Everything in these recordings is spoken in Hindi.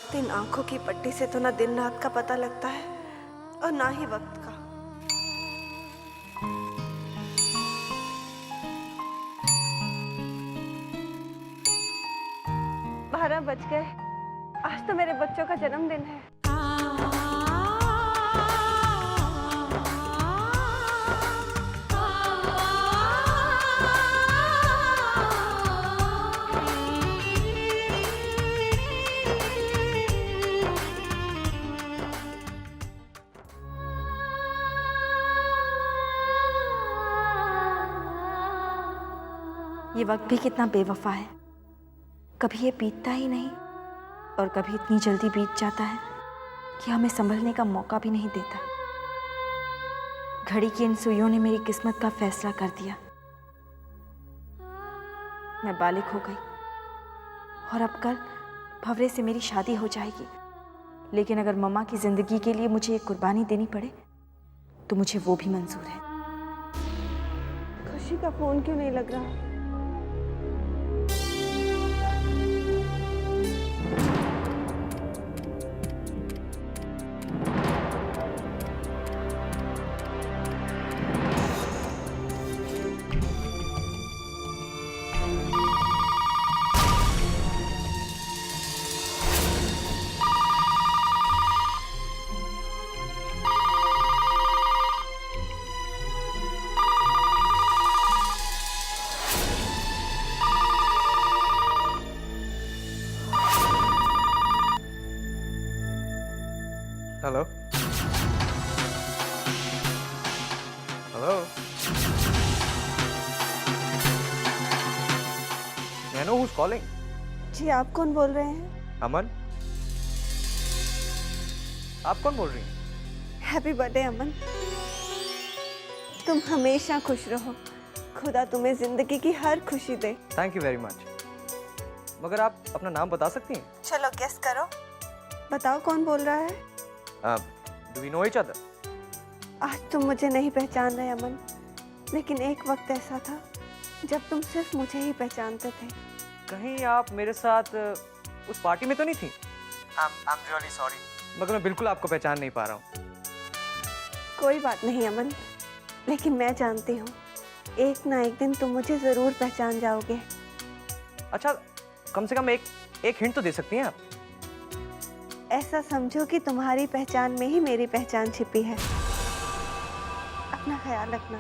वक्त इन आंखों की पट्टी से तो ना दिन रात का पता लगता है और ना ही वक्त का। बारह बज गए। आज तो मेरे बच्चों का जन्मदिन है। ये वक्त भी कितना बेवफा है, कभी ये बीतता ही नहीं और कभी इतनी जल्दी बीत जाता है कि हमें संभलने का मौका भी नहीं देता। घड़ी की इन सुइयों ने मेरी किस्मत का फैसला कर दिया। मैं बालिग हो गई और अब कल भंवरे से मेरी शादी हो जाएगी। लेकिन अगर मम्मा की जिंदगी के लिए मुझे एक कुर्बानी देनी पड़े तो मुझे वो भी मंजूर है। खुशी का फोन क्यों नहीं लग रहा? हेलो हेलो, मैं नो हूज कॉलिंग। जी आप कौन बोल रहे हैं? अमन, आप कौन बोल रही हैं? हैप्पी बर्थडे अमन। तुम हमेशा खुश रहो, खुदा तुम्हें जिंदगी की हर खुशी दे। Thank you very much. मगर आप अपना नाम बता सकती हैं? चलो गेस करो, बताओ कौन बोल रहा है? Do we know each other? आज तुम मुझे नहीं पहचान रहे अमन, लेकिन एक वक्त ऐसा था जब तुम सिर्फ मुझे ही पहचानते थे। कहीं आप मेरे साथ उस पार्टी में तो नहीं थी? I'm really sorry, मगर मैं बिल्कुल आपको पहचान नहीं पा रहा हूँ। कोई बात नहीं अमन, लेकिन मैं जानती हूँ एक ना एक दिन तुम मुझे जरूर पहचान जाओगे। अच्छा, कम से कम एक हिंट तो दे सकती हैं आप? ऐसा समझो कि तुम्हारी पहचान में ही मेरी पहचान छिपी है। अपना ख्याल रखना।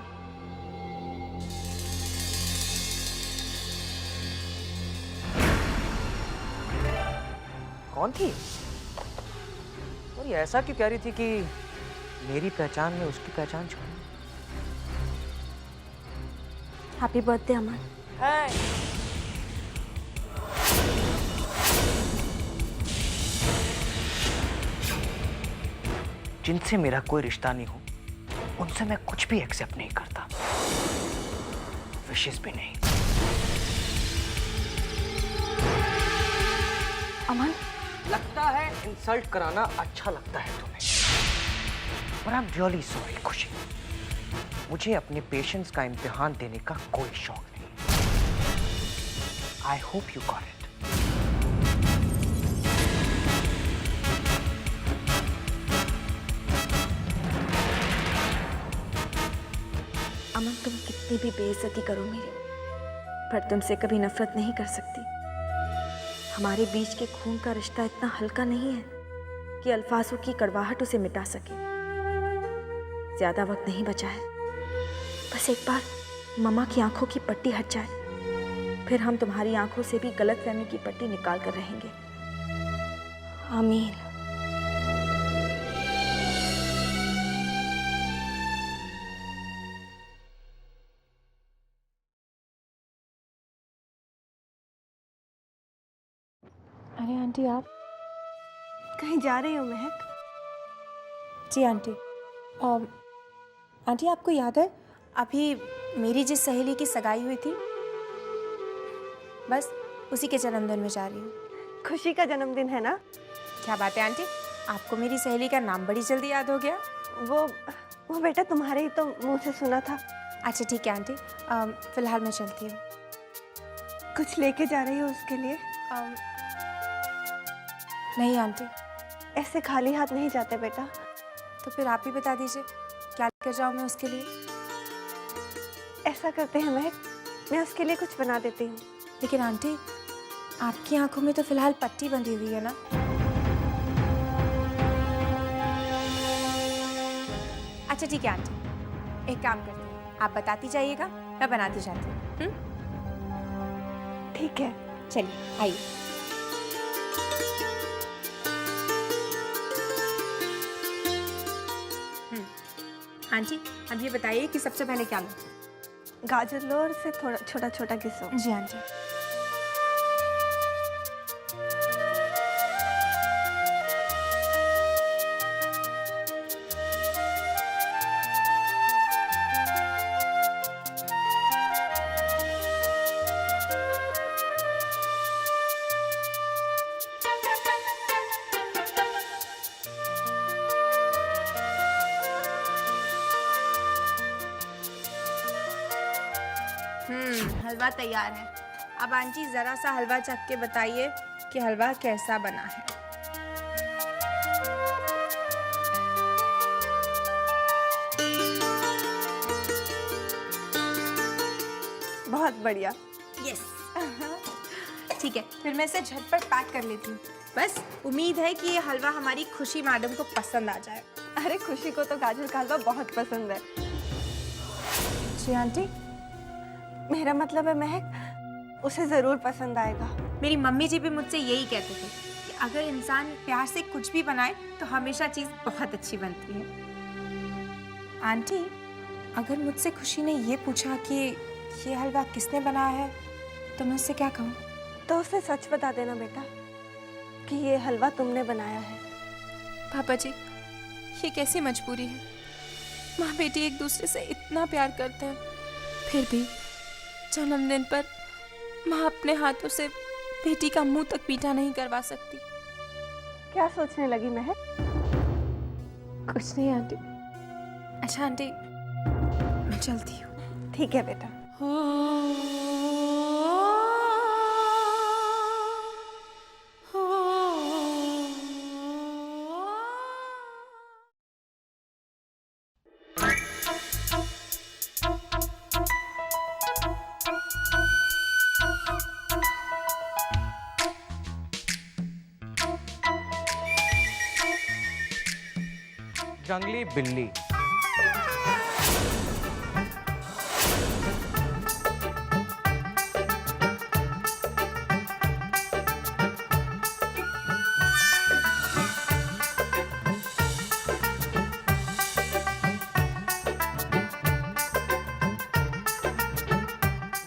कौन थी? और ये ऐसा क्यों कह रही थी कि मेरी पहचान में उसकी पहचान छुपी? हैप्पी बर्थडे अमन। जिनसे मेरा कोई रिश्ता नहीं हो उनसे मैं कुछ भी एक्सेप्ट नहीं करता, विशेष भी नहीं। अमन, लगता है इंसल्ट कराना अच्छा लगता है तुम्हें, पर आई एम रियली सॉरी खुशी। मुझे अपने पेशेंस का इम्तिहान देने का कोई शौक नहीं। I hope you got it. Aman, तुम कितनी भी बेइज्जती करो मेरी, पर तुमसे कभी नफरत नहीं कर सकती। हमारे बीच के खून का रिश्ता इतना हल्का नहीं है कि अल्फाजों की कड़वाहट उसे मिटा सके। ज्यादा वक्त नहीं बचा है, बस एक बार मम्मा की आंखों की पट्टी हट जाए, फिर हम तुम्हारी आंखों से भी गलतफहमी की पट्टी निकाल कर रहेंगे। आमीन। अरे आंटी, आप कहीं जा रही हो महक? जी आंटी। आंटी, आपको याद है अभी मेरी जिस सहेली की सगाई हुई थी, बस उसी के जन्मदिन में जा रही हूँ। खुशी का जन्मदिन है ना? क्या बात है आंटी, आपको मेरी सहेली का नाम बड़ी जल्दी याद हो गया। वो बेटा तुम्हारे ही तो मुंह से सुना था। अच्छा ठीक है आंटी, फिलहाल मैं चलती हूँ। कुछ लेके जा रही हो उसके लिए? नहीं आंटी। ऐसे खाली हाथ नहीं जाते बेटा। तो फिर आप ही बता दीजिए क्या लेकर जाऊँ मैं उसके लिए। ऐसा करते हैं महक, मैं उसके लिए कुछ बना देती हूँ। लेकिन आंटी आपकी आंखों में तो फिलहाल पट्टी बंधी हुई है ना। अच्छा ठीक है आंटी, एक काम करते हैं, आप बताती जाइएगा, मैं बनाती जाती हूँ। ठीक है। चलिए आइए। आंटी अब ये बताइए कि सबसे पहले क्या लूँ। गाजर लो और इसे थोड़ा छोटा छोटा घिसो। जी आंटी। हलवा तैयार है। अब आंटी जरा सा हलवा चख के बताइए कि हलवा कैसा बना है। बहुत बढ़िया। यस। ठीक है, फिर मैं इसे झटपट पैक कर लेती हूँ। बस उम्मीद है कि ये हलवा हमारी खुशी मैडम को पसंद आ जाए। अरे खुशी को तो गाजर का हलवा बहुत पसंद है। जी आंटी। मेरा मतलब है महक, उसे जरूर पसंद आएगा। मेरी मम्मी जी भी मुझसे यही कहते थे कि अगर इंसान प्यार से कुछ भी बनाए तो हमेशा चीज़ बहुत अच्छी बनती है। आंटी अगर मुझसे खुशी ने ये पूछा कि ये हलवा किसने बनाया है तो मैं उससे क्या कहूँ? तो उसे सच बता देना बेटा कि ये हलवा तुमने बनाया है। पापा जी ये कैसी मजबूरी है, माँ बेटी एक दूसरे से इतना प्यार करते हैं, फिर भी जन्मदिन पर माँ अपने हाथों से बेटी का मुंह तक मीठा नहीं करवा सकती। क्या सोचने लगी महक? कुछ नहीं आंटी। अच्छा आंटी मैं चलती हूँ। ठीक है बेटा। जंगली बिल्ली।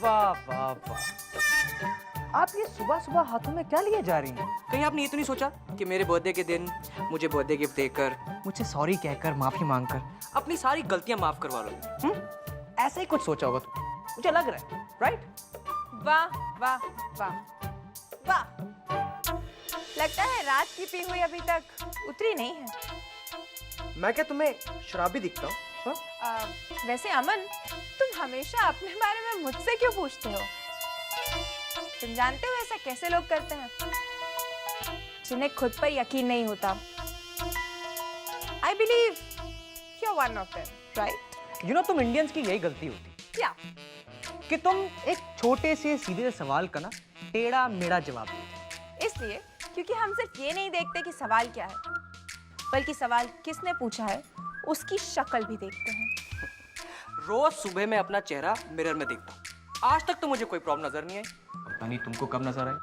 वाह वाह वाह, आप ये सुबह सुबह हाथों में क्या लिए जा रही हैं? कहीं आपने ये तो नहीं सोचा कि मेरे बर्थडे के दिन मुझे बर्थडे गिफ्ट देकर, मुझसे सॉरी कहकर, माफी मांगकर अपनी सारी गलतियां माफ करवा लो? ऐसा ही कुछ सोचा होगा तुम, मुझे लग रहा है, राइट? वाह वाह वाह वाह, लगता है रात की पी हुई अभी तक उतरी नहीं है। मैं क्या तुम्हें शराबी दिखता हूँ? वैसे अमन तुम हमेशा अपने बारे में मुझसे क्यों पूछते हो? तुम जानते हो ऐसा कैसे लोग करते हैं जिन्हें खुद पर यकीन नहीं होता। I believe you're one of them, right? You know, तुम इंडियंस की यही गलती होती क्या? कि तुम एक छोटे से सीधे सवाल का ना टेढ़ा मेढ़ा जवाब देते। इसलिए क्योंकि हम सिर्फ ये नहीं देखते कि सवाल क्या है, बल्कि सवाल किसने पूछा है उसकी शक्ल भी देखते हैं। रोज सुबह मैं अपना चेहरा मिरर में देखता हूँ, आज तक तो मुझे कोई प्रॉब्लम नजर नहीं आई। पता नहीं तुमको कब नजर आई।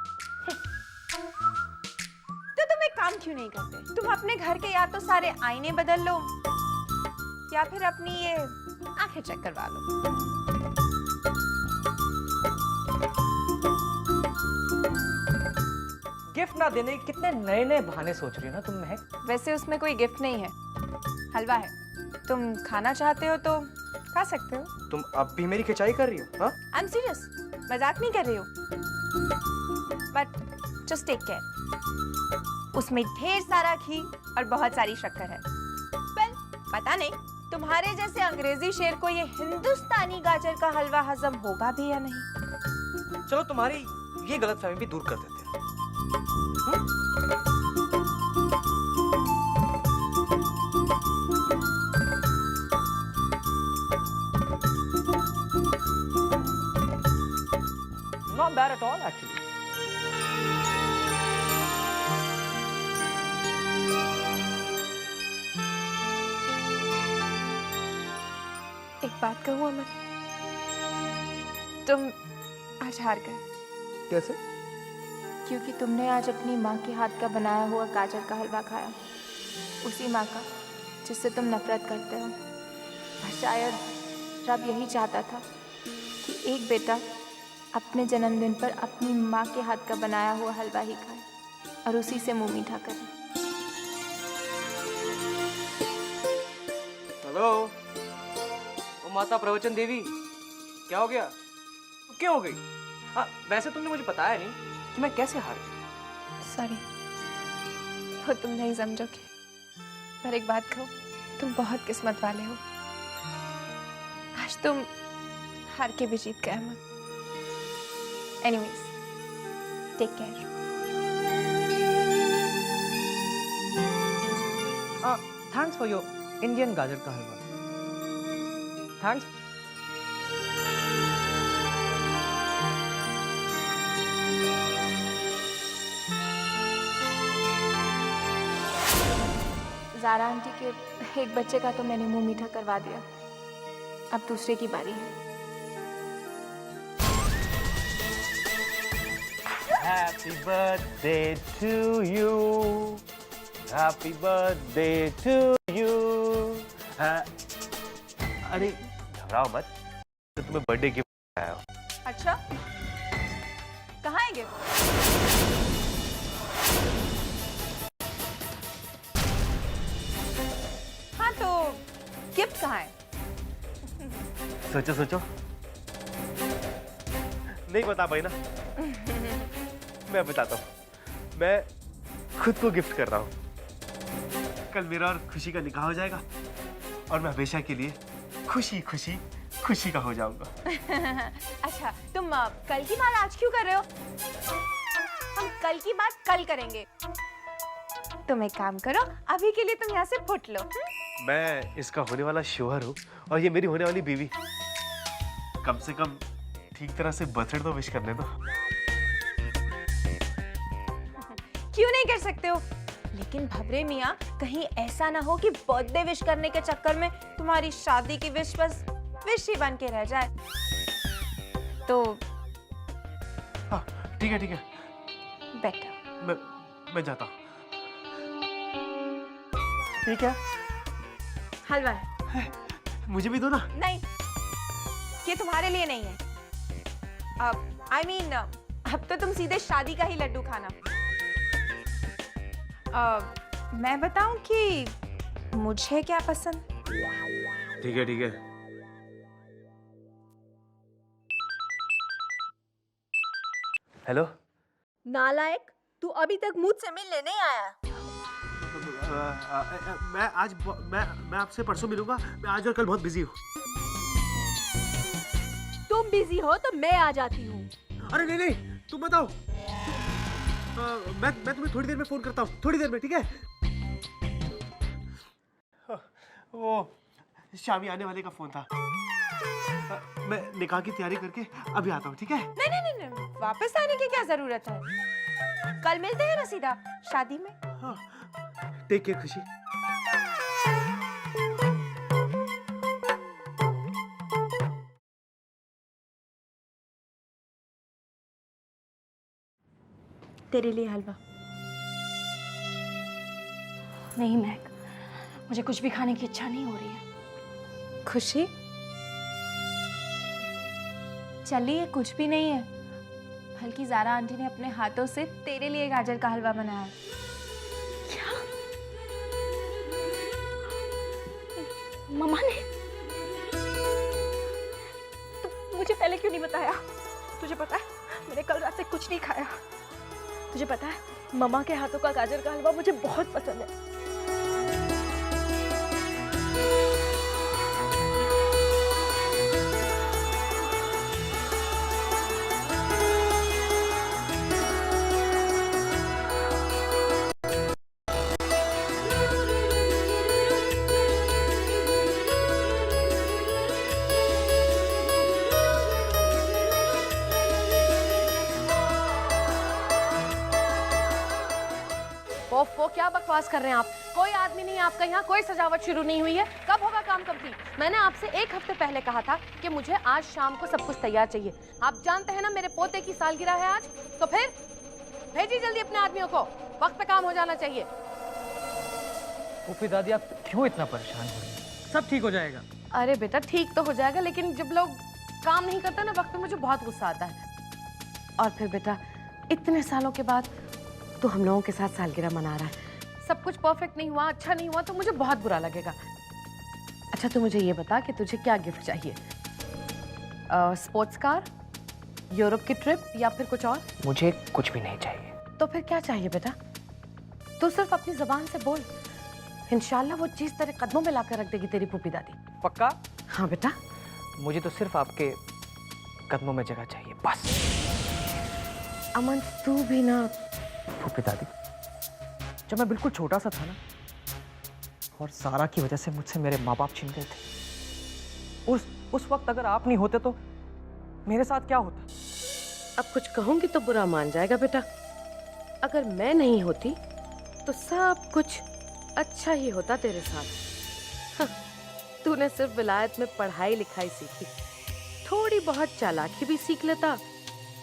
तो तुम एक काम क्यों नहीं करते? तुम अपने घर के या तो सारे आईने बदल लो या फिर अपनी ये आंखें चेक करवा लो। गिफ्ट ना देने के कितने नए नए बहाने सोच रही हो ना तुम महक। वैसे उसमें कोई गिफ्ट नहीं है, हलवा है। तुम खाना चाहते हो तो खा सकते हो। तुम अब भी मेरी खिंचाई कर रही हो? हाँ? आई एम सीरियस, मजाक नहीं कर रही हो। बट जस्ट टेक केयर, उसमें ढेर सारा घी और बहुत सारी शक्कर है। वेल, पता नहीं तुम्हारे जैसे अंग्रेजी शेर को ये हिंदुस्तानी गाजर का हलवा हजम होगा भी या नहीं। चलो तुम्हारी ये गलतफहमी भी दूर कर देते हैं। bad at all actually. एक बात कहूँ अमन, तुम आज हार गए कैसे? क्योंकि तुमने आज अपनी माँ के हाथ का बनाया हुआ गाजर का हलवा खाया, उसी माँ का जिससे तुम नफरत करते हो। और शायद रब यही चाहता था कि एक बेटा अपने जन्मदिन पर अपनी माँ के हाथ का बनाया हुआ हलवा ही खाए और उसी से मुंह मीठा करे। हेलो, ओ माता प्रवचन देवी, क्या हो गया? क्या हो गई? वैसे तुमने मुझे बताया नहीं कि मैं कैसे हार गया। सॉरी, वो तुम नहीं समझोगे, पर एक बात कहूँ, तुम बहुत किस्मत वाले हो। आज तुम हार के भी जीत गए Aman. Anyways, take care. Thanks for your Indian गाजर का हलवा। थैंक्स। ज़ारा आंटी के एक बच्चे का तो मैंने मुंह मीठा करवा दिया, अब दूसरे की बारी है। Happy birthday to you. Happy birthday to you. अरे घबराओ मत, तो तुम्हें बर्थडे गिफ्ट आया हूँ। अच्छा, कहाँ है गिफ्ट? हाँ तो गिफ्ट कहाँ है? सोचो सोचो, नहीं बता पाई ना? मैं बताता हूँ, मैं खुद को गिफ्ट कर रहा हूँ। कल मेरा और खुशी का निकाह हो जाएगा और मैं हमेशा के लिए खुशी खुशी खुशी का हो जाऊंगा। अच्छा, तुम कल की बात आज क्यों कर रहे हो? हम कल की बात कल करेंगे। तुम एक काम करो, अभी के लिए तुम यहाँ से फुट लो। मैं इसका होने वाला शोहर हूँ और ये मेरी होने वाली बीवी। कम से कम ठीक तरह से बर्थडे तो विश करने दो। क्यों नहीं कर सकते हो? लेकिन भबरे मियाँ, कहीं ऐसा ना हो कि बर्थडे विश करने के चक्कर में तुम्हारी शादी की विश बस विश ही बन के रह जाए। तो हाँ ठीक है, बेटर। मैं जाता हूँ। ठीक है, हलवा है। मुझे भी दो ना। नहीं, ये तुम्हारे लिए नहीं है। I mean, अब तो तुम सीधे शादी का ही लड्डू खाना। मैं बताऊं कि मुझे क्या पसंद? ठीक है। हेलो। नालायक, तू अभी तक मुझसे मिलने नहीं आया। मैं आपसे परसों मिलूंगा। मैं आज और कल बहुत बिजी हूँ। तुम बिजी हो तो मैं आ जाती हूँ। अरे नहीं, तुम बताओ। मैं तुम्हें थोड़ी देर में फोन करता हूँ, थोड़ी देर में, ठीक है? वो शामी आने वाले का फोन था। मैं निकाह की तैयारी करके अभी आता हूँ, ठीक है? नहीं, वापस आने की क्या जरूरत है? कल मिलते हैं ना सीधा शादी में। हाँ, टेक केयर खुशी। तेरे लिए हलवा। नहीं महक, मुझे कुछ भी खाने की इच्छा नहीं हो रही है। खुशी, चलिए कुछ भी नहीं है, बल्कि ज़ारा आंटी ने अपने हाथों से तेरे लिए गाजर का हलवा बनाया। क्या? मम्मा ने? तो मुझे पहले क्यों नहीं बताया? तुझे पता है, मैंने कल रात से कुछ नहीं खाया। तुझे पता है, मम्मा के हाथों का गाजर का हलवा मुझे बहुत पसंद है। बकवास कर रहे हैं आप? कोई आदमी नहीं है आपका यहाँ, कोई सजावट शुरू नहीं हुई है। कब होगा काम कंप्लीट? मैंने आपसे 1 हफ्ते पहले कहा था कि मुझे आज शाम को सब कुछ तैयार चाहिए। आप जानते हैं ना मेरे पोते की सालगिरह है आज, तो फिर भेजिए जल्दी अपने आदमियों को, वक्त पे काम हो जाना चाहिए। फूफी दादी आप क्यों इतना परेशान हो रही हैं? सब ठीक हो जाएगा। अरे बेटा ठीक तो हो जाएगा, लेकिन जब लोग काम नहीं करते ना वक्त पे, मुझे बहुत गुस्सा आता है। और फिर बेटा इतने सालों के बाद तो हम लोगों के साथ सालगिरह मना रहा है, सब कुछ परफेक्ट नहीं हुआ, अच्छा नहीं हुआ तो मुझे बहुत बुरा लगेगा। अच्छा तू मुझे ये बता कि तुझे क्या गिफ्ट चाहिए? स्पोर्ट्स कार, यूरोप की ट्रिप या फिर कुछ और? मुझे कुछ भी नहीं चाहिए। तो फिर क्या चाहिए बेटा? तू सिर्फ अपनी जुबान से बोल, इंशाल्लाह वो चीज तेरे कदमों में लाकर रख देगी तेरी फूफी दादी। पक्का? हाँ बेटा। मुझे तो सिर्फ आपके कदमों में जगह चाहिए बस। अमन तू भी ना। फूफी दादी जब मैं बिल्कुल छोटा सा था ना, और सारा की वजह से मुझसे मेरे माँ बाप छिन गए थे, उस वक्त अगर आप नहीं होते तो मेरे साथ क्या होता? अब कुछ कहूंगी तो बुरा मान जाएगा बेटा। अगर मैं नहीं होती तो सब कुछ अच्छा ही होता तेरे साथ। तूने सिर्फ विलायत में पढ़ाई लिखाई सीखी, थोड़ी बहुत चालाकी भी सीख लेता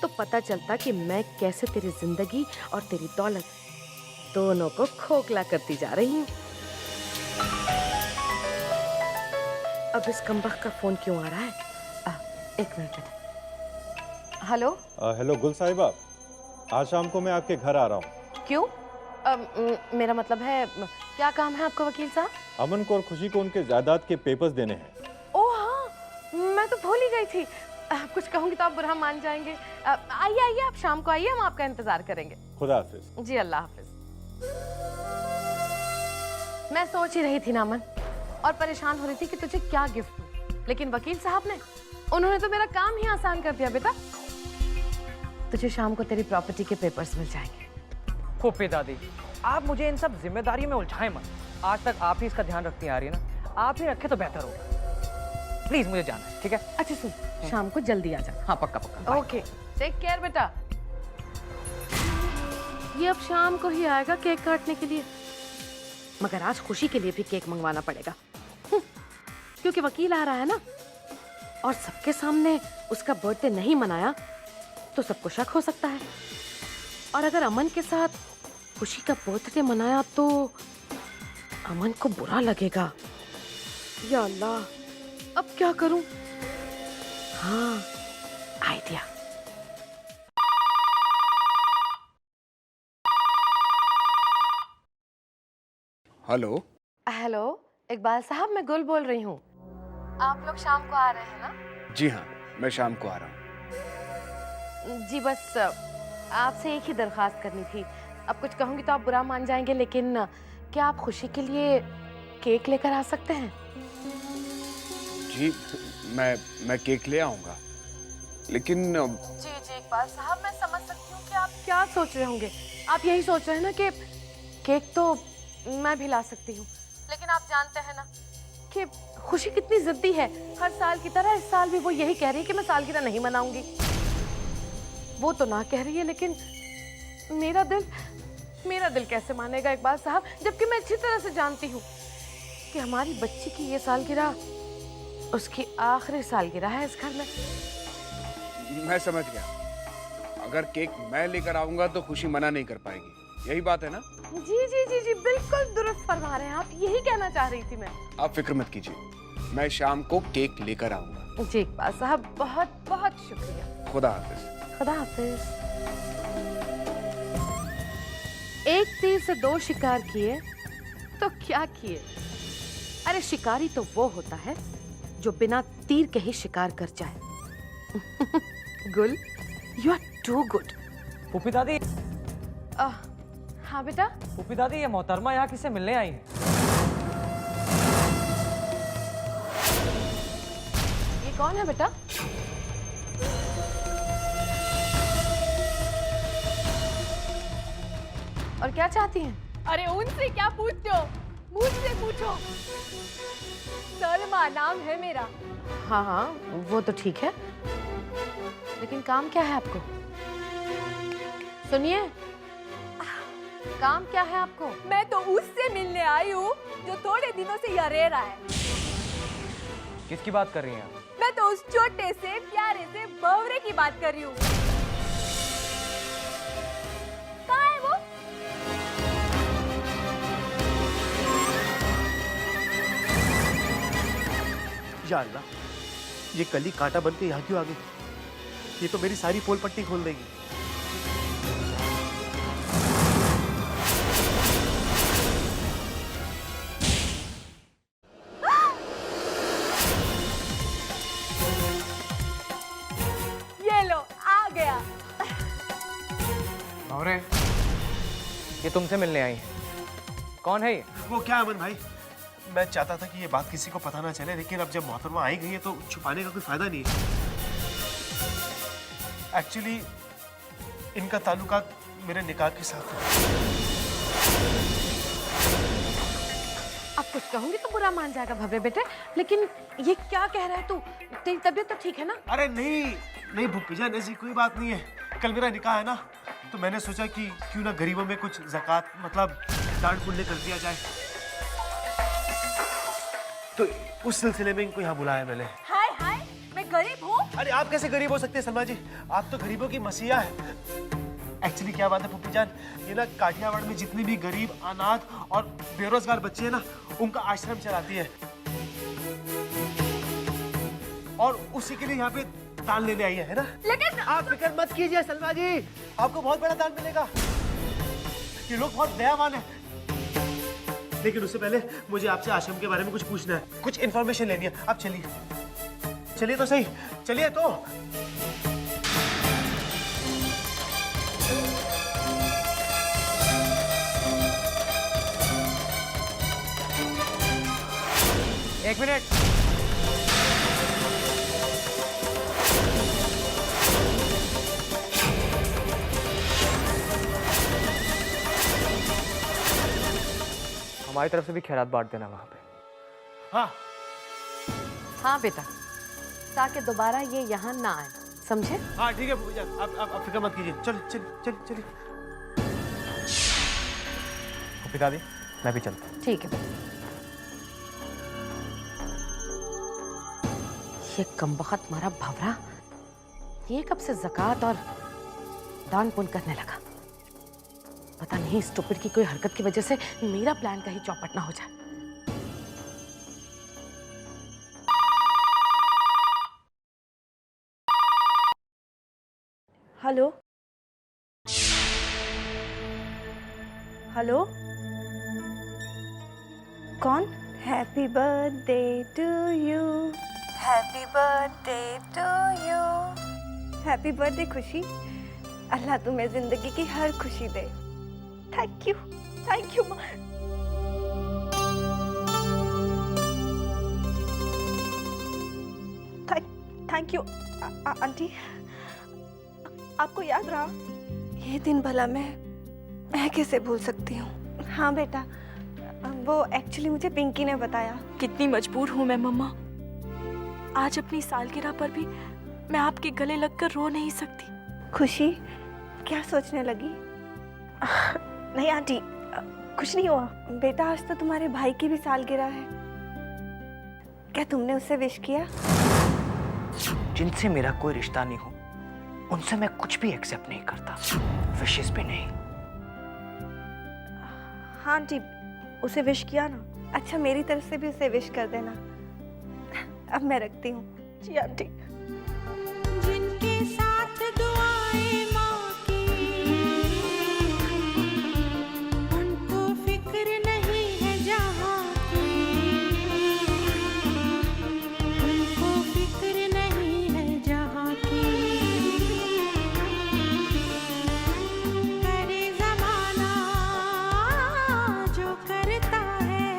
तो पता चलता कि मैं कैसे तेरी जिंदगी और तेरी दौलत दोनों को खोखला करती जा रही हूँ। अब इस कमबख्त का फोन क्यों आ रहा है? 1 मिनट। हेलो। हेलो गुल साहिबा, आज शाम को मैं आपके घर आ रहा हूँ। क्यों? मेरा मतलब है, क्या काम है आपको वकील साहब? अमन को और खुशी को उनके जायदाद के पेपर्स देने हैं। ओह हाँ, मैं तो भूल ही गई थी। कुछ कहूंगी तो आप बुरा मान जाएंगे। आइए आइए, आप शाम को आइए, हम आपका इंतजार करेंगे। खुदा हाफिज। जी अल्लाह हाफिज। मैं सोच ही रही थी ना अमन, और परेशान हो रही थी कि तुझे क्या गिफ्ट दूं, लेकिन वकील साहब ने, उन्होंने तो मेरा काम ही आसान कर दिया। बेटा तुझे शाम को तेरी प्रॉपर्टी के पेपर्स मिल जाएंगे। फूफी दादी आप मुझे इन सब जिम्मेदारी में उलझाएं मत। आज तक आप ही इसका ध्यान रखती आ रही है ना, आप ही रखे तो बेहतर होगा। प्लीज मुझे जाना है, ठीक है? अच्छा सुन, शाम को जल्दी आ जा। हाँ पक्का पक्का। ओके, टेक केयर बेटा। ये अब शाम को ही आएगा केक काटने के लिए, मगर आज खुशी के लिए भी केक मंगवाना पड़ेगा, क्योंकि वकील आ रहा है ना, और सबके सामने उसका बर्थडे नहीं मनाया तो सबको शक हो सकता है, और अगर अमन के साथ खुशी का बर्थडे मनाया तो अमन को बुरा लगेगा। या अल्लाह, अब क्या करूं? हाँ, आइडिया। हेलो। हेलो इकबाल साहब, मैं गुल बोल रही हूँ। आप लोग शाम को आ रहे हैं ना? जी हाँ, मैं शाम को आ रहा हूँ। जी बस आपसे एक ही दरख्वास्त करनी थी। अब कुछ कहूँगी तो आप बुरा मान जाएंगे, लेकिन क्या आप खुशी के लिए केक लेकर आ सकते हैं? जी मैं केक ले आऊँगा, लेकिन जी इकबाल साहब, मैं समझ सकती हूँ कि आप क्या सोच रहे होंगे। आप यही सोच रहे हैं ना कि केक तो मैं भी ला सकती हूँ, लेकिन आप जानते हैं ना कि खुशी कितनी जिद्दी है। हर साल की तरह इस साल भी वो यही कह रही है कि मैं सालगिरह नहीं मनाऊंगी। वो तो ना कह रही है, लेकिन मेरा दिल कैसे मानेगा इकबाल साहब, जबकि मैं अच्छी तरह से जानती हूँ कि हमारी बच्ची की ये सालगिरह उसकी आखिरी सालगिरह है इस घर में। मैं समझ गया। अगर केक मैं लेकर आऊँगा तो खुशी मना नहीं कर पाएगी, यही बात है ना? जी जी जी जी, बिल्कुल दुरुस्त फरमा रहे हैं आप, यही कहना चाह रही थी मैं। आप फिक्र मत कीजिए, मैं शाम को केक लेकर आऊँगा। जी इकबाल साहब, बहुत बहुत शुक्रिया। खुदा हाफिज। खुदा हाफिज। एक तीर से 2 शिकार किए तो क्या किए? अरे शिकारी तो वो होता है जो बिना तीर के ही शिकार कर जाए। गुल, यू आर टू गुड। फूफी दादी। हाँ बेटा। फूफी दादी, ये मोहतरमा यहाँ किससे मिलने आई है? ये कौन है बेटा? और क्या चाहती हैं? अरे उनसे क्या पूछते हो, मुझसे पूछो। सलमा नाम है मेरा। हाँ हाँ, वो तो ठीक है, लेकिन काम क्या है आपको? सुनिए, काम क्या है आपको? मैं तो उससे मिलने आई हूँ जो थोड़े दिनों से यहाँ रह रहा है। किसकी बात कर रही हैं आप? मैं तो उस छोटे से प्यारे से भंवरे की बात कर रही हूँ। कहाँ है वो? या अल्लाह, ये कली कांटा बन के यहाँ क्यों आ गई? ये तो मेरी सारी पोल पट्टी खोल देगी। ये लो आ गया। भंवरे, ये तुमसे मिलने आई है। कौन है ये? वो क्या अमन भाई, मैं चाहता था कि ये बात किसी को पता ना चले, लेकिन अब जब मोहतरमा आई गई है तो छुपाने का कोई फायदा नहीं है। एक्चुअली इनका ताल्लुकात मेरे निकाह के साथ है। अब कुछ कहूंगी तो बुरा मान जाएगा भव्य बेटे, लेकिन ये क्या कह रहा है तू? तेरी तबीयत तो ठीक है ना? अरे नहीं नहीं भूपी जान, ऐसी कोई बात नहीं है। कल मेरा निकाह है ना, तो मैंने सोचा कि क्यों ना गरीबों में कुछ ज़कात मतलब दान पुण्य कर दिया जाए, तो उस सिलसिले में इनको यहाँ बुलाया मैंने। हाय हाय, मैं गरीब हूँ? अरे आप कैसे गरीब हो सकते हैं सलमा जी, आप तो गरीबों की मसीहा है। एक्चुअली क्या बात है फूफी जान, ये ना काठियावाड़ में जितने भी गरीब, अनाथ और बेरोजगार बच्चे हैं ना, उनका आश्रम चलाती है, और उसी के लिए यहाँ पे दान लेने आई है ना। लेकिन आप फिक्र मत कीजिए सलमा जी, आपको बहुत बड़ा दान मिलेगा। ये लोग बहुत दयावान है। लेकिन उससे पहले मुझे आपसे आश्रम के बारे में कुछ पूछना है, कुछ इन्फॉर्मेशन लेनी है। आप चलिए चलिए तो सही, चलिए तो। एक मिनट। हमारी तरफ से भी खैरात बांट देना वहां पे। हाँ हाँ बेटा, ताकि दोबारा ये यहाँ ना आए, समझे? हाँ ठीक है फूफी जान, आप फिक्र मत कीजिए। चलिए चलिए चलिए चलिए। फूफी दादी, मैं भी चलता हूँ। ठीक है। ये कमबख्त मारा भंवरा, ये कब से ज़कात और दान पुण्य करने लगा? पता नहीं स्टूपिड की कोई हरकत की वजह से मेरा प्लान कहीं चौपट ना हो जाए। हेलो हेलो, कौन? Happy birthday to you, happy birthday to you, happy birthday Khushi. Allah तुम्हें जिंदगी की हर खुशी दे। Thank you thank you aunty. आपको याद रहा ये दिन? भला मैं कैसे भूल सकती हूँ। हाँ बेटा, वो एक्चुअली मुझे पिंकी ने बताया। कितनी मजबूर हूँ मैं मम्मा, आज अपनी सालगिरह पर भी मैं आपके गले लगकर रो नहीं सकती। खुशी क्या सोचने लगी? नहीं आंटी, कुछ नहीं हुआ। बेटा आज तो तुम्हारे भाई की भी सालगिरह है, क्या तुमने उससे विश किया? जिनसे मेरा कोई रिश्ता नहीं हो उनसे मैं कुछ भी एक्सेप्ट नहीं करता, विशेष भी नहीं। हाँ आंटी, उसे विश किया ना। अच्छा मेरी तरफ से भी उसे विश कर देना। अब मैं रखती हूँ। जी आंटी। जिनके साथ दुआएं माँ की, उनको फिक्र नहीं है जहाँ की, उनको फिक्र नहीं है जहाँ की। करे ज़माना जो करता है,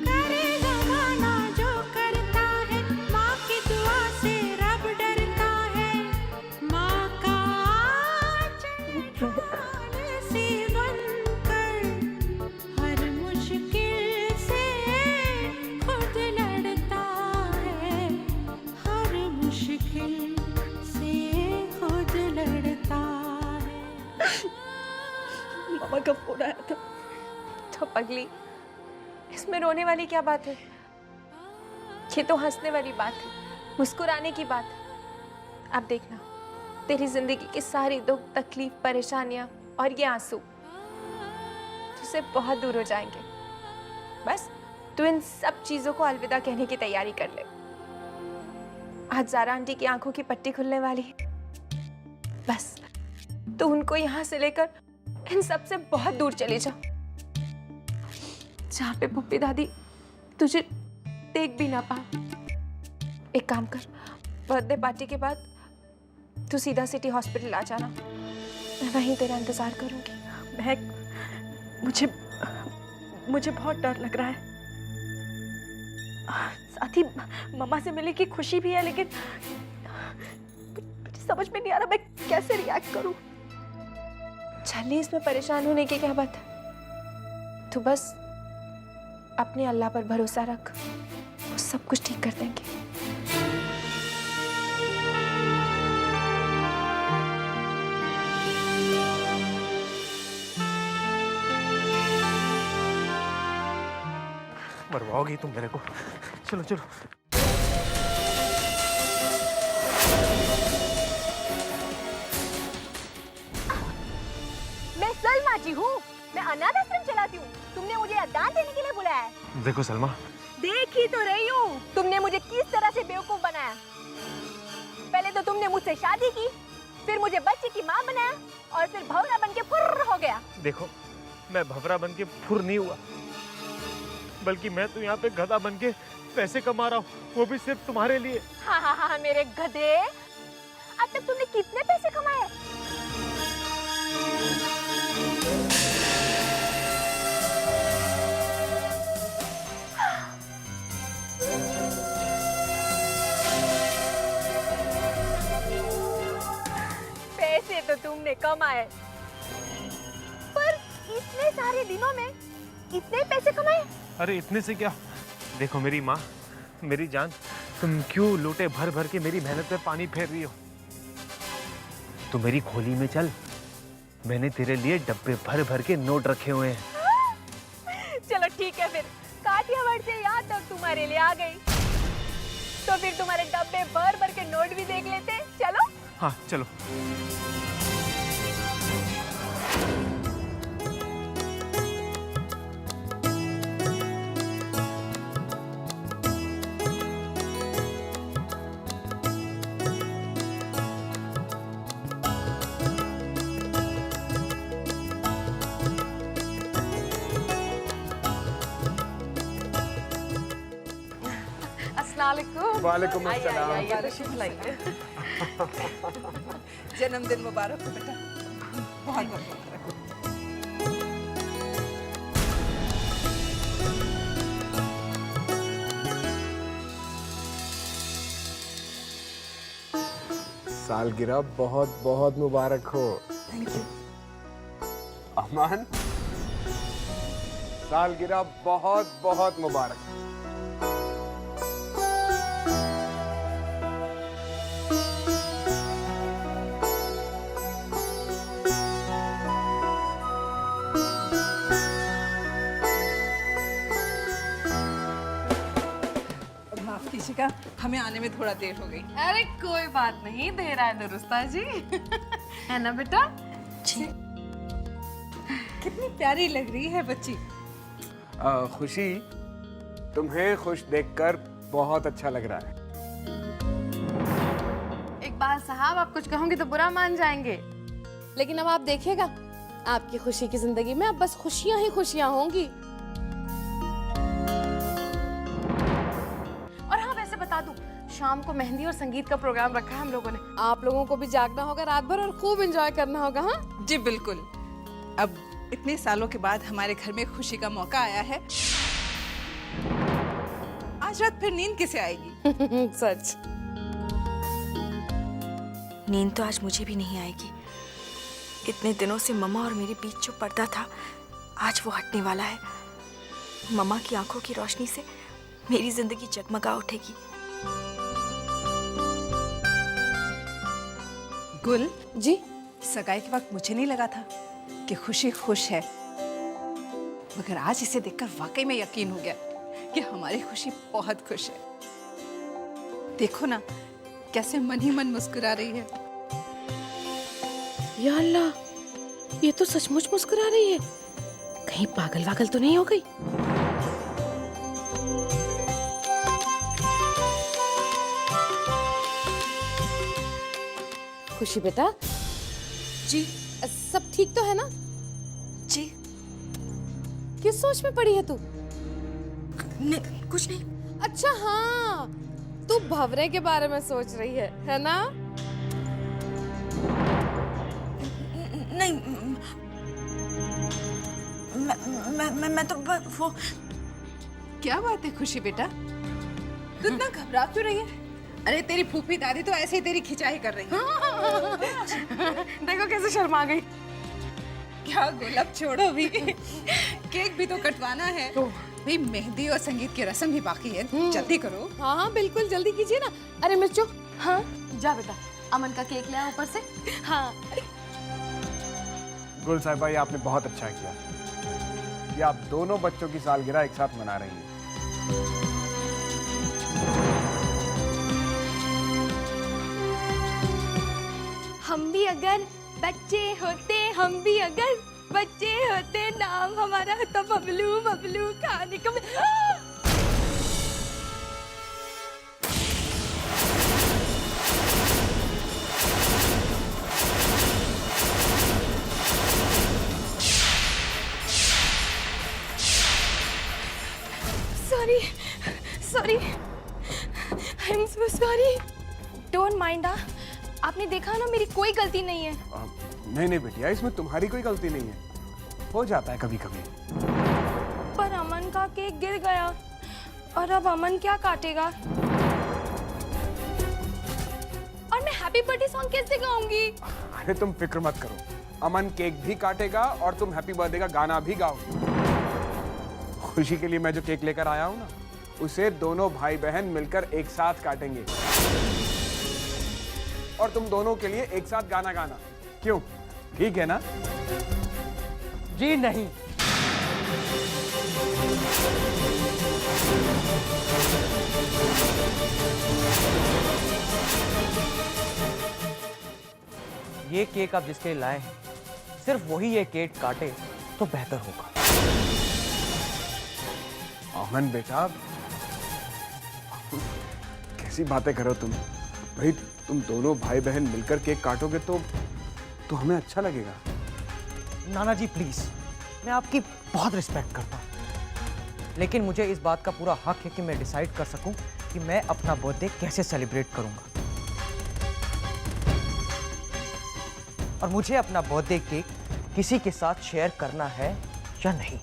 करे ज़माना जो करता है, माँ की बुलाया था। तो पगली, इसमें रोने वाली क्या बात है? ये तो हंसने वाली बात है, मुस्कुराने की बात है। अब देखना, तेरी जिंदगी की सारी दुख, तकलीफ, परेशानियां और ये आंसू तुझसे बहुत दूर हो जाएंगे। बस तू इन सब चीजों को अलविदा कहने की तैयारी कर ले। आज ज़ारा आंटी की आंखों की पट्टी खुलने वाली है। बस तू उनको यहाँ से लेकर इन सब से बहुत दूर चली जा, जहाँ पे पुप्पी दादी तुझे देख भी ना पाए। एक काम कर, बर्थडे पार्टी के बाद तू सीधा सिटी हॉस्पिटल आ जाना, मैं वहीं तेरा इंतजार करूंगी। महक, मुझे बहुत डर लग रहा है। साथ ही मम्मा से मिलने की खुशी भी है, लेकिन मुझे समझ में नहीं आ रहा मैं कैसे रिएक्ट करूं। चलिए, इसमें परेशान होने की क्या बात है? तू बस अपने अल्लाह पर भरोसा रख, वो सब कुछ ठीक कर देंगे। मरवाओगी तुम मेरे को। चलो चलो। मैं सलमा जी हूँ, मैं अनाथ आश्रम चलाती हूँ। तुमने मुझे दान देने के लिए बुलाया है। देखो सलमा, देख ही तो रही हूँ तुमने मुझे किस तरह से बेवकूफ बनाया। पहले तो तुमने मुझसे शादी की, फिर मुझे बच्चे की माँ बनाया, और फिर भवरा बन के फुर्र हो गया। देखो मैं भवरा बन के फुर नहीं हुआ, बल्कि मैं तो यहाँ पे गधा बन के पैसे कमा रहा हूँ, वो भी सिर्फ तुम्हारे लिए। हाँ हाँ हाँ मेरे गधे, अब तक तुमने कितने पैसे कमाए? पैसे तो तुमने कमाए, पर इतने सारे दिनों में इतने पैसे कमाए? अरे इतने से क्या, देखो मेरी माँ, मेरी जान, तुम क्यों लोटे भर भर के मेरी मेहनत पे पानी फेर रही हो? तू मेरी खोली में चल, मैंने तेरे लिए डब्बे भर भर के नोट रखे हुए हैं। चलो ठीक है, फिर काठियावाड़ से यहाँ तक तुम्हारे लिए आ गई, तो फिर तुम्हारे डब्बे भर भर के नोट भी देख लेते। चलो। हाँ चलो। वालेकुम अस्सलाम। जन्मदिन मुबारक हो बेटा, बहुत बहुत मुबारक हो। सालगिरह बहुत बहुत मुबारक हो। Thank you. अमन, सालगिरह बहुत बहुत मुबारक। माफ कीजिएगा, हमें आने में थोड़ा देर हो गई। अरे कोई बात नहीं, देर आए दुरुस्ता जी। है ना बेटा? जी। कितनी प्यारी लग रही है बच्ची। खुशी, तुम्हें खुश देखकर बहुत अच्छा लग रहा है। इकबाल साहब, आप कुछ कहोगे तो बुरा मान जाएंगे, लेकिन अब आप देखिएगा, आपकी खुशी की जिंदगी में अब बस खुशियां ही खुशियां होंगी। और हाँ, वैसे बता दूं, शाम को मेहंदी और संगीत का प्रोग्राम रखा है हम लोगों ने। आप लोगों को भी जागना होगा रात भर और खूब एंजॉय करना होगा। हाँ जी बिल्कुल। अब इतने सालों के बाद हमारे घर में खुशी का मौका आया है। आज रात फिर नींद किसे आएगी? सच। नींद तो आज मुझे भी नहीं आएगी। इतने दिनों से मम्मा और मेरे बीच जो पर्दा था, आज वो हटने वाला है। मम्मा की आंखों की रोशनी से मेरी जिंदगी जगमगा उठेगी। गुल जी, सगाई के वक्त मुझे नहीं लगा था कि खुशी खुश है। मगर आज इसे देखकर वाकई में यकीन हो गया कि हमारी खुशी बहुत खुश है। देखो ना कैसे मन ही मन मुस्कुरा रही है। या अल्लाह, ये तो सचमुच मुस्कुरा रही है। कहीं पागल वागल तो नहीं हो गई? खुशी बेटा, जी सब ठीक तो है ना? जी किस सोच में पड़ी है तू? कुछ नहीं। अच्छा हाँ, तू भंवरे के बारे में सोच रही है ना? नहीं, मैं तो वो। क्या बात है खुशी बेटा, तू इतना घबरा क्यों रही है? अरे तेरी फूफी दादी तो ऐसे ही तेरी खिंचाई कर रही है। देखो कैसे शर्मा गई। क्या गोलब छोड़ो भी, केक भी तो कटवाना है। भाई मेहंदी और संगीत की रस्म भी बाकी है, जल्दी करो। हाँ हाँ बिल्कुल, जल्दी कीजिए ना। अरे मिर्चो, हाँ जा बेटा, अमन का केक ले आ ऊपर से। हाँ गुल साहिबा, ये आपने बहुत अच्छा किया कि आप दोनों बच्चों की सालगिरह एक साथ मना रही हैं। हम भी अगर बच्चे होते, हम भी अगर बच्चे होते, नाम हमारा तो बबलू बबलू खाने को sorry sorry, I am so sorry. Don't mind. आपने देखा ना, मेरी कोई गलती नहीं है। नहीं बेटिया, इसमें तुम्हारी कोई गलती नहीं है, हो जाता है कभी कभी। पर अमन का केक गिर गया और अब अमन क्या काटेगा? और मैं हैप्पी बर्थडे सॉन्ग कैसे गाऊंगी? अरे तुम फिक्र मत करो, अमन केक भी काटेगा और तुम हैप्पी बर्थडे का गाना भी गाओ। खुशी के लिए मैं जो केक लेकर आया हूँ ना, उसे दोनों भाई बहन मिलकर एक साथ काटेंगे और तुम दोनों के लिए एक साथ गाना गाना। क्यों, ठीक है ना? जी नहीं। ये केक आप जिसके लिए लाए हैं, सिर्फ वही ये केक काटे तो बेहतर होगा। अमन बेटा, कैसी बातें करो तुम? भाई तुम दोनों भाई बहन मिलकर केक काटोगे तो हमें अच्छा लगेगा। नाना जी प्लीज, मैं आपकी बहुत रिस्पेक्ट करता हूँ, लेकिन मुझे इस बात का पूरा हक है कि मैं डिसाइड कर सकूं कि मैं अपना बर्थडे कैसे सेलिब्रेट करूंगा। और मुझे अपना बर्थडे केक किसी के साथ शेयर करना है या नहीं।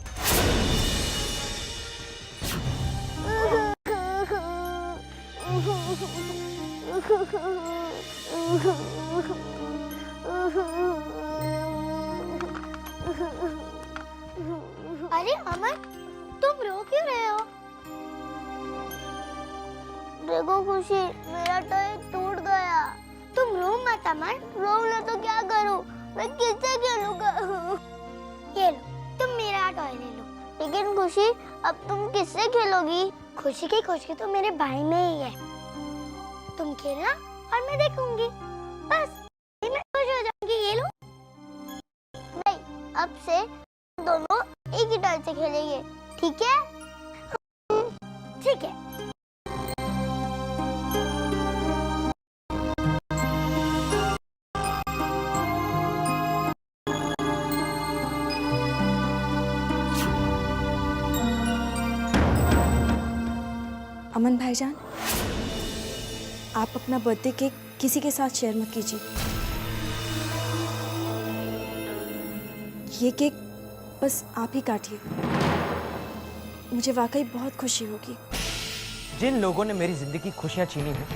अरे अमन, तुम रो क्यों रहे हो? देखो खुशी, मेरा टॉय टूट गया। तुम रो मत अमन, रो ना तो क्या करूं? मैं किससे खेलूंगा? ये लो, तुम मेरा टॉय ले लो। लेकिन खुशी, अब तुम किससे खेलोगी? खुशी की खुशी तो मेरे भाई में ही है। तुम खेलना और मैं देखूंगी, बस मैं खुश हो जाऊंगी। ये लो। नहीं, अब से दोनों एक ही टॉय से खेलेंगे, ठीक है? ठीक है। अमन भाईजान, आप अपना बर्थडे केक किसी के साथ शेयर मत कीजिए। ये केक बस आप ही काटिए, मुझे वाकई बहुत खुशी होगी। जिन लोगों ने मेरी जिंदगी की खुशियां छीनी हैं,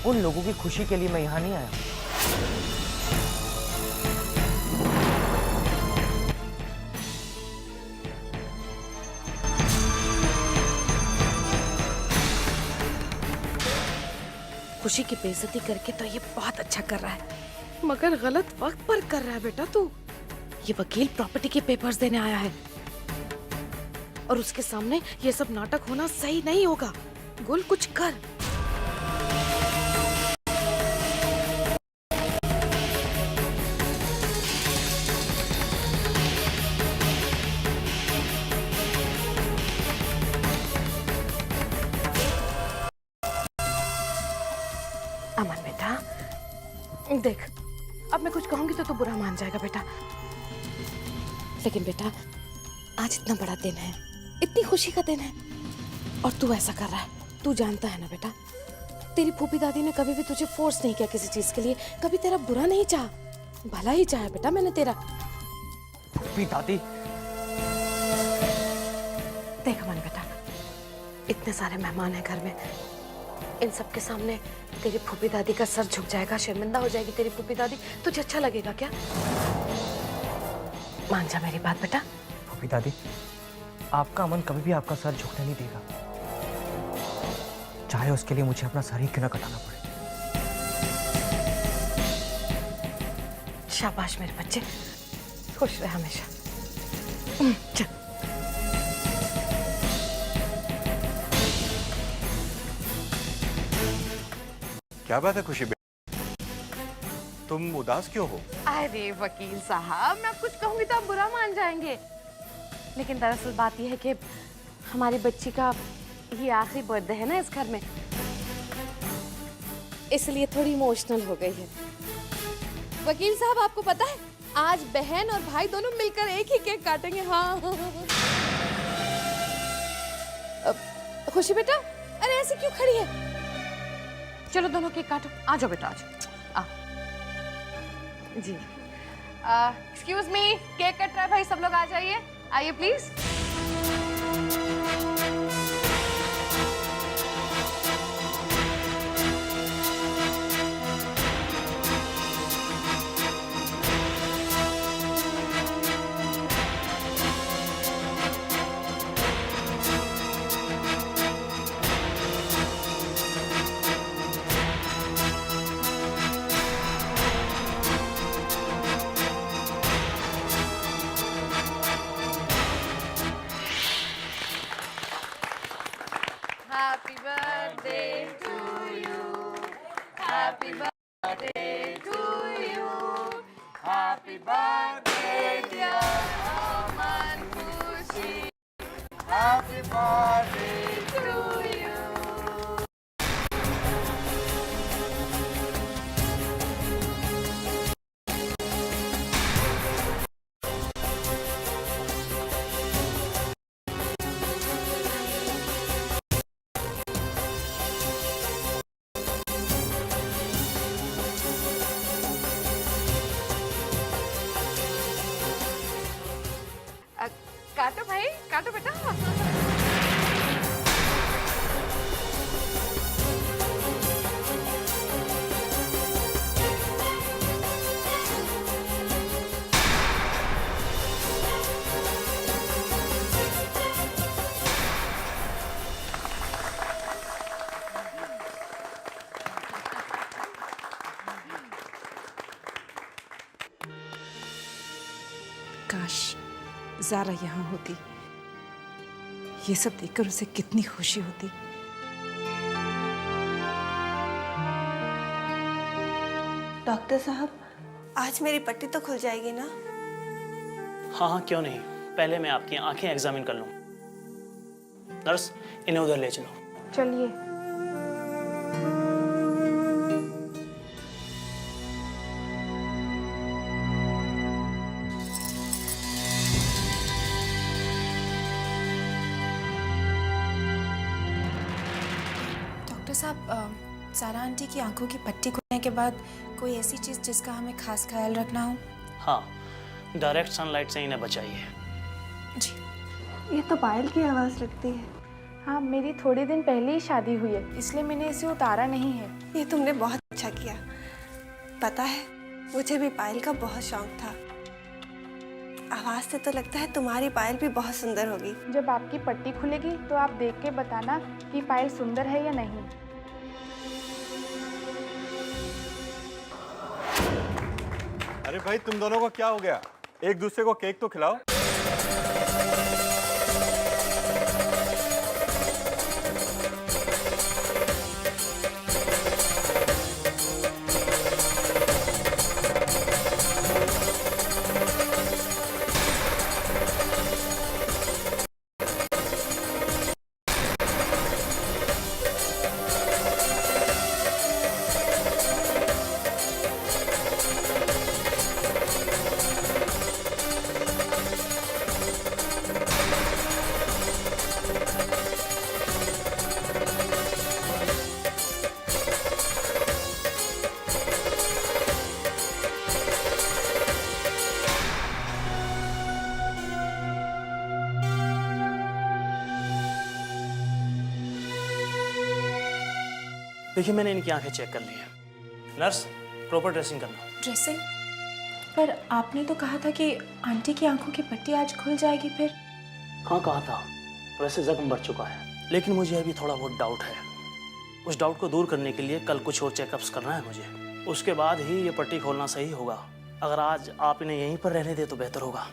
उन लोगों की खुशी के लिए मैं यहाँ नहीं आया। खुशी की बेइज्जती करके तो ये बहुत अच्छा कर रहा है, मगर गलत वक्त पर कर रहा है बेटा तू। ये वकील प्रॉपर्टी के पेपर्स देने आया है। और उसके सामने ये सब नाटक होना सही नहीं होगा। गुल कुछ कर। अमन बेटा देख, अब मैं कुछ कहूंगी तो तू बुरा मान जाएगा बेटा, लेकिन बेटा आज इतना बड़ा दिन है, इतनी खुशी का दिन है, और तू ऐसा कर रहा है। तू जानता है ना बेटा, तेरी फूफी दादी ने कभी भी तुझे फोर्स नहीं किया किसी चीज के लिए, कभी तेरा बुरा नहीं चाहा, भला ही चाहा बेटा मैंने तेरा। फूफी दादी, देख अमन बेटा, इतने सारे मेहमान हैं घर में, इन सब के सामने तेरी फूफी दादी का सर झुक जाएगा, शर्मिंदा हो जाएगी तेरी फूफी दादी, तुझे अच्छा लगेगा क्या? मान जा मेरी बात बेटा। फूफी दादी, आपका अमन कभी भी आपका सर झुकने नहीं देगा, चाहे उसके लिए मुझे अपना सर ही क्यों ना कटाना पड़े। शाबाश मेरे बच्चे, खुश रहे हमेशा। चल। क्या बात है खुशी बेटी, तुम उदास क्यों हो? अरे वकील साहब, मैं अब कुछ कहूंगी तो आप बुरा मान जाएंगे, लेकिन दरअसल बात यह है कि हमारी बच्ची का ये आखिरी बर्थडे है ना इस घर में, इसलिए थोड़ी इमोशनल हो गई है। वकील साहब आपको पता है, आज बहन और भाई दोनों मिलकर एक ही केक काटेंगे। हाँ खुशी बेटा, अरे ऐसे क्यों खड़ी है? चलो दोनों केक काटो। आ जाओ बेटा, आ जाओ। जी एक्सक्यूज मी, केक कट रहा है भाई, सब लोग आ जाइए, आइए please. Happy birthday to you. Happy birthday to you. Happy birthday dear Aman Khushi. Happy birthday to you. काटो भाई, काटो बेटा। काश ज़ारा यहाँ होती, ये सब देखकर उसे कितनी खुशी होती। डॉक्टर साहब, आज मेरी पट्टी तो खुल जाएगी ना? हाँ हाँ क्यों नहीं, पहले मैं आपकी आंखें एग्जामिन कर लूँ। नर्स, इन्हें उधर ले चलो। चलिए। साहब, ज़ारा आंटी की आंखों की पट्टी खुलने के बाद कोई ऐसी चीज़ जिसका हमें खास ख्याल रखना हो? हाँ, डायरेक्ट सनलाइट से इन्हें बचाइए। जी। ये तो पायल की आवाज़ लगती है। हाँ, मेरी थोड़े दिन पहले ही शादी हुई है, इसलिए मैंने इसे उतारा नहीं है। ये तुमने बहुत अच्छा किया। पता है, मुझे भी पायल का बहुत शौक था। आवाज़ से तो लगता है तुम्हारी पायल भी बहुत सुंदर होगी। जब आपकी पट्टी खुलेगी तो आप देख के बताना कि पायल सुंदर है या नहीं। अरे भाई, तुम दोनों को क्या हो गया? एक दूसरे को केक तो खिलाओ। देखिए मैंने इनकी आंखें चेक कर ली हैं। नर्स, प्रॉपर ड्रेसिंग करना। ड्रेसिंग? पर आपने तो कहा था कि आंटी की आंखों की पट्टी आज खुल जाएगी फिर। हाँ कहा था, वैसे जख्म बढ़ चुका है, लेकिन मुझे अभी थोड़ा बहुत डाउट है। उस डाउट को दूर करने के लिए कल कुछ और चेकअप्स करना है मुझे, उसके बाद ही ये पट्टी खोलना सही होगा। अगर आज आप इन्हें यहीं पर रहने दे तो बेहतर होगा।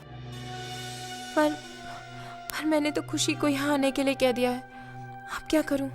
पर मैंने तो खुशी को यहाँ आने के लिए कह दिया है, अब क्या करूँ?